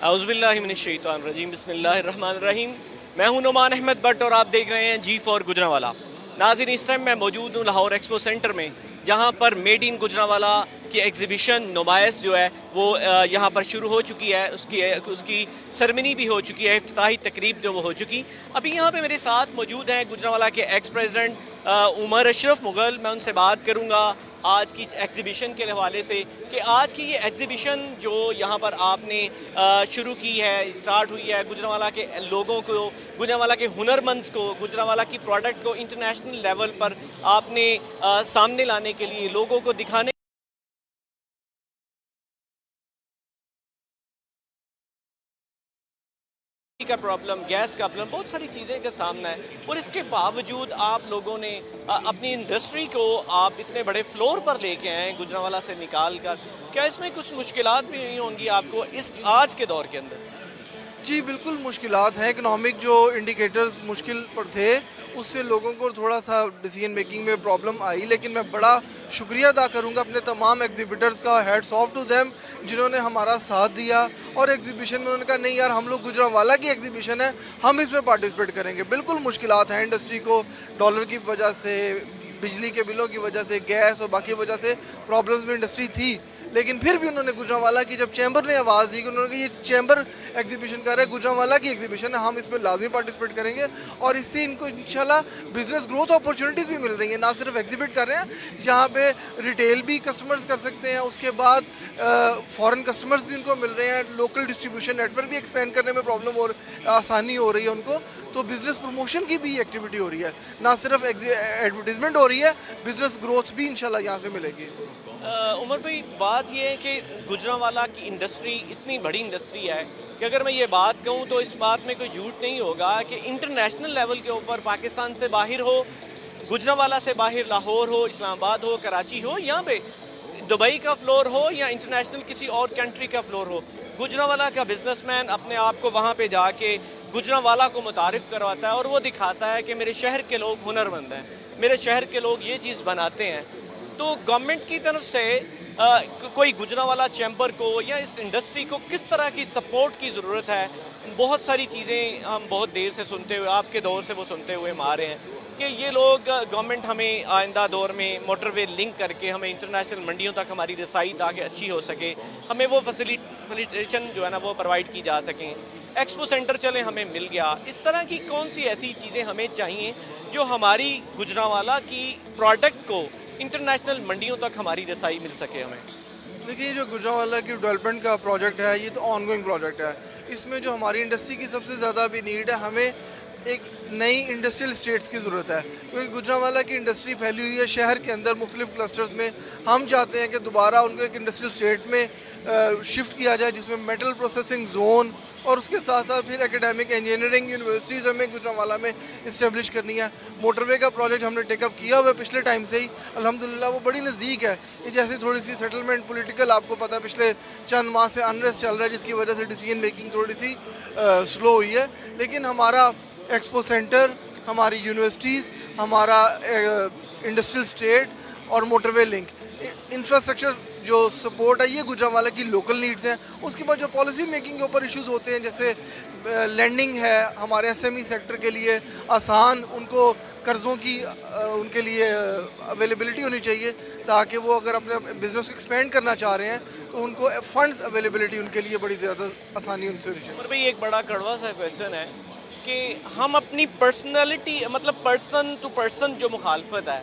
اعوذ باللہ من الشیطان الرجیم بسم اللہ الرحمن الرحیم. میں ہوں نعمان احمد بٹ اور آپ دیکھ رہے ہیں G4 گجرانوالہ. ناظرین، اس ٹائم میں موجود ہوں لاہور ایکسپو سینٹر میں، جہاں پر میڈ ان گجرانوالہ کی ایگزیبیشن نمائش جو ہے وہ یہاں پر شروع ہو چکی ہے. اس کی سرمنی بھی ہو چکی ہے، افتتاحی تقریب جو وہ ہو چکی. ابھی یہاں پہ میرے ساتھ موجود ہیں گجرانوالہ کے ایکس پریزیڈنٹ عمر اشرف مغل. میں ان سے بات کروں گا آج کی ایگزیبیشن کے حوالے سے کہ آج کی یہ ایگزیبیشن جو یہاں پر آپ نے شروع کی ہے، اسٹارٹ ہوئی ہے، گجرانوالہ کے لوگوں کو، گجرانوالہ کے ہنرمند کو، گجرانوالہ کی پروڈکٹ کو انٹرنیشنل لیول پر آپ نے سامنے لانے کے لیے، لوگوں کو دکھانے کا پرابلم، گیس کا پرابلم، بہت ساری چیزیں کا سامنا ہے. اور اس کے باوجود آپ لوگوں نے اپنی انڈسٹری کو آپ اتنے بڑے فلور پر لے کے آئے ہیں گجرانوالہ سے نکال کر. کیا اس میں کچھ مشکلات بھی ہوئی ہوں گی آپ کو اس آج کے دور کے اندر؟ جی بالکل مشکلات ہیں. اکنامک جو انڈیکیٹرز مشکل پر تھے اس سے لوگوں کو تھوڑا سا ڈیسیجن میکنگ میں پرابلم آئی، لیکن میں بڑا شکریہ ادا کروں گا اپنے تمام ایگزیبیٹرز کا. ہیڈس آف ٹو دیم جنہوں نے ہمارا ساتھ دیا اور ایگزیبیشن میں انہوں نے کہا نہیں یار ہم لوگ گجرانوالہ کی ایگزیبیشن ہے، ہم اس میں پارٹیسپیٹ کریں گے. بالکل مشکلات ہیں انڈسٹری کو، ڈالر کی وجہ سے، بجلی کے بلوں کی وجہ سے، گیس اور باقی وجہ سے پرابلمز میں انڈسٹری تھی. لیکن پھر بھی انہوں نے گجرانوالہ کی جب چیمبر نے آواز دی کہ انہوں نے کہا یہ چیمبر ایگزیبیشن کر رہا ہے، گجرانوالہ کی ایگزیبیشن ہے، ہم اس میں لازمی پارٹیسپیٹ کریں گے. اور اس سے ان کو انشاءاللہ بزنس گروتھ اپورچونیٹیز بھی مل رہی ہیں. نہ صرف ایگزیبٹ کر رہے ہیں، یہاں پہ ریٹیل بھی کسٹمرز کر سکتے ہیں، اس کے بعد فورن کسٹمرز بھی ان کو مل رہے ہیں. لوکل ڈسٹریبیوشن نیٹ ورک بھی ایکسپینڈ کرنے میں پرابلم آسانی ہو رہی ہے ان کو. تو بزنس پروموشن کی بھی ایکٹیویٹی ہو رہی ہے، نہ صرف ایڈورٹیزمنٹ ہو رہی ہے، بزنس گروتھ بھی انشاءاللہ یہاں سے ملے گی. عمر بھائی، بات یہ ہے کہ گجرانوالہ کی انڈسٹری اتنی بڑی انڈسٹری ہے کہ اگر میں یہ بات کہوں تو اس بات میں کوئی جھوٹ نہیں ہوگا کہ انٹرنیشنل لیول کے اوپر پاکستان سے باہر ہو، گجرانوالہ سے باہر لاہور ہو، اسلام آباد ہو، کراچی ہو، یہاں پہ دبئی کا فلور ہو یا انٹرنیشنل کسی اور کنٹری کا فلور ہو، گجرانوالہ کا بزنس مین اپنے آپ کو وہاں پہ جا کے گجرانوالہ کو متعارف کرواتا ہے اور وہ دکھاتا ہے کہ میرے شہر کے لوگ ہنرمند ہیں، میرے شہر کے لوگ یہ چیز بناتے ہیں. تو گورنمنٹ کی طرف سے کوئی گجرانوالہ چیمبر کو یا اس انڈسٹری کو کس طرح کی سپورٹ کی ضرورت ہے؟ بہت ساری چیزیں ہم بہت دیر سے سنتے ہوئے، آپ کے دور سے وہ سنتے ہوئے ہم آ رہے ہیں کہ یہ لوگ گورنمنٹ ہمیں آئندہ دور میں موٹر وے لنک کر کے ہمیں انٹرنیشنل منڈیوں تک ہماری رسائی تاکہ اچھی ہو سکے، ہمیں وہ فیسیلیٹیشن جو ہے نا وہ پرووائڈ کی جا سکیں. ایکسپو سینٹر چلیں ہمیں مل گیا. اس طرح کی کون سی ایسی چیزیں ہمیں چاہیے جو ہماری گجرانوالہ کی پروڈکٹ کو انٹرنیشنل منڈیوں تک ہماری رسائی مل سکے ہمیں؟ دیکھیے یہ جو گجرانوالہ کی ڈیولپمنٹ کا پروجیکٹ ہے یہ تو آن گوئنگ پروجیکٹ ہے. اس میں جو ہماری انڈسٹری کی سب سے زیادہ بھی نیڈ ہے، ہمیں ایک نئی انڈسٹریل اسٹیٹس کی ضرورت ہے. کیونکہ گجرانوالہ کی انڈسٹری پھیلی ہوئی ہے شہر کے اندر مختلف کلسٹرز میں. ہم چاہتے ہیں کہ دوبارہ ان کو ایک انڈسٹریل اسٹیٹ میں شفٹ کیا جائے جس میں میٹل پروسیسنگ زون اور اس کے ساتھ ساتھ پھر اکیڈیمک انجینئرنگ یونیورسٹیز ہمیں گجرانوالہ میں اسٹیبلش کرنی ہے. موٹر وے کا پروجیکٹ ہم نے ٹیک اپ کیا ہوا ہے پچھلے ٹائم سے ہی، الحمدللہ وہ بڑی نزدیک ہے. یہ جیسے تھوڑی سی سیٹلمنٹ پولیٹیکل آپ کو پتہ پچھلے چند ماہ سے انریسٹ چل رہا ہے جس کی وجہ سے ڈیسیجن میکنگ تھوڑی سی سلو ہوئی ہے. لیکن ہمارا ایکسپو سینٹر، ہماری یونیورسٹیز، ہمارا انڈسٹریل اسٹیٹ اور موٹر وے لنک انفراسٹرکچر جو سپورٹ ہے یہ گجرانوالہ کی لوکل نیڈز ہیں. اس کے بعد جو پالیسی میکنگ کے اوپر ایشوز ہوتے ہیں جیسے لینڈنگ ہے ہمارے ایس ایم ای سیکٹر کے لیے آسان، ان کو قرضوں کی ان کے لیے اویلیبلٹی ہونی چاہیے تاکہ وہ اگر اپنے بزنس کو ایکسپینڈ کرنا چاہ رہے ہیں تو ان کو فنڈز اویلیبلٹی ان کے لیے بڑی زیادہ آسانی ان سے ہونی چاہیے. اور بھئی ایک بڑا کڑوا سا کویشچن ہے کہ ہم اپنی پرسنالٹی، مطلب پرسن ٹو پرسن جو مخالفت ہے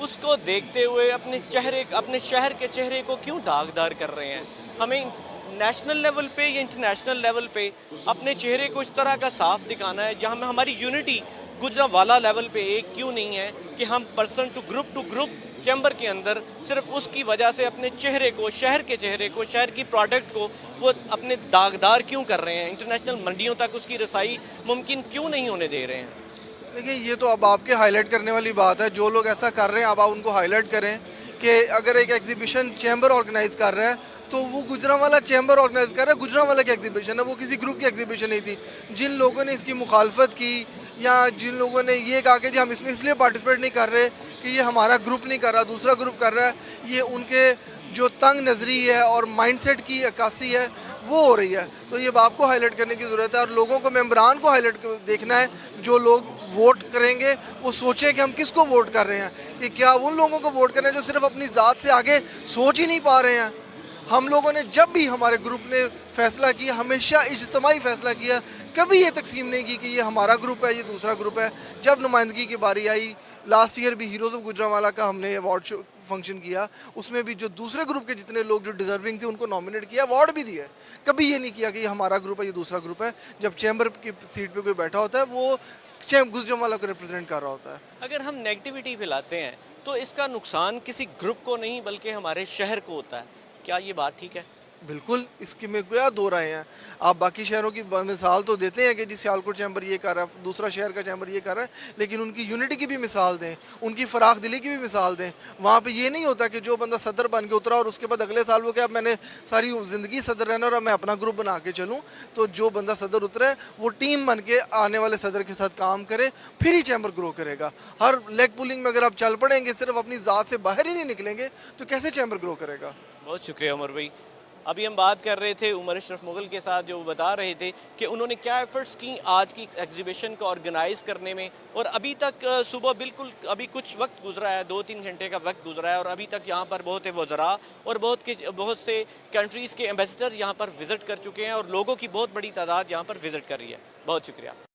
اس کو دیکھتے ہوئے اپنے شہر کے چہرے کو کیوں داغدار کر رہے ہیں؟ ہمیں نیشنل لیول پہ یا انٹرنیشنل لیول پہ اپنے چہرے کو اس طرح کا صاف دکھانا ہے جہاں ہماری یونٹی گجرانوالہ لیول پہ ایک کیوں نہیں ہے کہ ہم پرسن ٹو گروپ چیمبر کے اندر صرف اس کی وجہ سے اپنے چہرے کو، شہر کے چہرے کو، شہر کی پروڈکٹ کو وہ اپنے داغدار کیوں کر رہے ہیں؟ انٹرنیشنل منڈیوں تک اس کی رسائی ممکن کیوں نہیں ہونے دے رہے ہیں؟ دیکھیں یہ تو اب آپ کے ہائی لائٹ کرنے والی بات ہے. جو لوگ ایسا کر رہے ہیں اب آپ ان کو ہائی لائٹ کریں کہ اگر ایک ایگزیبیشن چیمبر آرگنائز کر رہے ہیں تو وہ گجرانوالہ چیمبر آرگنائز کر رہا ہے، گجرانوالہ کی ایگزیبیشن ہے، وہ کسی گروپ کی ایگزیبیشن نہیں تھی. جن لوگوں نے اس کی مخالفت کی یا جن لوگوں نے یہ کہا کہ جی ہم اس میں اس لیے پارٹیسپیٹ نہیں کر رہے کہ یہ ہمارا گروپ نہیں کر رہا دوسرا گروپ کر رہا ہے، یہ ان کے جو تنگ نظری ہے اور مائنڈ سیٹ کی عکاسی ہے. وہ ہو رہی ہے. تو یہ آپ کو ہائی لائٹ کرنے کی ضرورت ہے اور لوگوں کو ممبران کو ہائی لائٹ دیکھنا ہے. جو لوگ ووٹ کریں گے وہ سوچیں کہ ہم کس کو ووٹ کر رہے ہیں, کہ کیا ان لوگوں کو ووٹ کرنا ہے جو صرف اپنی ذات سے آگے سوچ ہی نہیں پا رہے ہیں. ہم لوگوں نے جب بھی ہمارے گروپ نے فیصلہ کیا ہمیشہ اجتماعی فیصلہ کیا, کبھی یہ تقسیم نہیں کی کہ یہ ہمارا گروپ ہے یہ دوسرا گروپ ہے. جب نمائندگی کی باری آئی لاسٹ ایئر بھی ہیروز آف گوجرانوالا کا ہم نے ایوارڈ فنکشن کیا, اس میں بھی جو دوسرے گروپ کے جتنے لوگ جو ڈیزرونگ تھے ان کو نامنیٹ کیا, ایوارڈ بھی دیا. کبھی یہ نہیں کیا کہ یہ ہمارا گروپ ہے یہ دوسرا گروپ ہے. جب چیمبر کی سیٹ پہ کوئی بیٹھا ہوتا ہے وہ گوجرانوالا کو ریپرزینٹ کر رہا ہوتا ہے. اگر ہم نیگیٹیوٹی پھیلاتے ہیں تو اس کا نقصان کسی گروپ کو نہیں بلکہ ہمارے شہر کو ہوتا ہے, کیا یہ بات ٹھیک ہے؟ بالکل, اس کی میں کیا دو رائے ہیں. آپ باقی شہروں کی مثال تو دیتے ہیں کہ جی سیالکوٹ چیمبر یہ کر رہا ہے دوسرا شہر کا چیمبر یہ کر رہا ہے, لیکن ان کی یونٹی کی بھی مثال دیں, ان کی فراخ دلی کی بھی مثال دیں. وہاں پہ یہ نہیں ہوتا کہ جو بندہ صدر بن کے اترا اور اس کے بعد اگلے سال وہ کہ اب میں نے ساری زندگی صدر رہنا اور اب میں اپنا گروپ بنا کے چلوں. تو جو بندہ صدر اترے وہ ٹیم بن کے آنے والے صدر کے ساتھ کام کرے, پھر ہی چیمبر گرو کرے گا. ہر لیگ پولنگ میں اگر آپ چل پڑیں گے صرف اپنی ذات سے باہر ہی نہیں نکلیں گے تو کیسے چیمبر گرو کرے گا. بہت شکریہ عمر بھائی. ابھی ہم بات کر رہے تھے عمر اشرف مغل کے ساتھ, جو وہ بتا رہے تھے کہ انہوں نے کیا ایفرٹس کی آج کی ایگزیبیشن کو آرگنائز کرنے میں, اور ابھی تک صبح بالکل ابھی کچھ وقت گزرا ہے 2-3 گھنٹے کا وقت گزرا ہے, اور ابھی تک یہاں پر بہت وزراء اور بہت سے کنٹریز کے ایمبیسڈر یہاں پر وزٹ کر چکے ہیں اور لوگوں کی بہت بڑی تعداد یہاں پر وزٹ کر رہی ہے. بہت شکریہ.